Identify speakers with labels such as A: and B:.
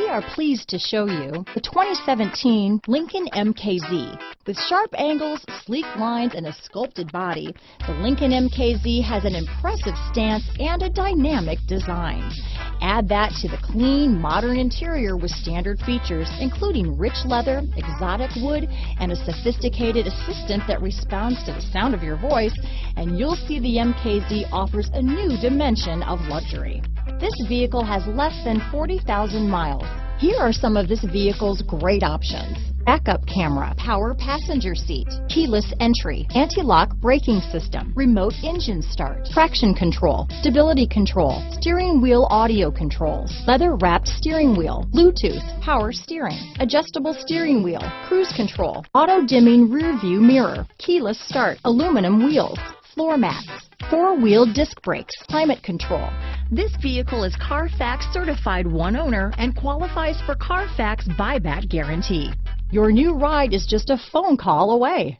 A: are pleased to show you the 2017 Lincoln MKZ. With sharp angles, sleek lines, and a sculpted body, the Lincoln MKZ has an impressive stance and a dynamic design. Add that to the clean, modern interior with standard features, including rich leather, exotic wood, and a sophisticated assistant that responds to the sound of your voice, and you'll see the MKZ offers a new dimension of luxury. This vehicle has less than 40,000 miles. Here are some of this vehicle's great options: backup camera, power passenger seat, keyless entry, anti-lock braking system, remote engine start, traction control, stability control, steering wheel audio controls, leather-wrapped steering wheel, Bluetooth, power steering, adjustable steering wheel, cruise control, auto-dimming rear view mirror, keyless start, aluminum wheels, floor mats, four-wheel disc brakes, climate control. This vehicle is CARFAX certified one owner and qualifies for CARFAX buyback guarantee. Your new ride is just a phone call away.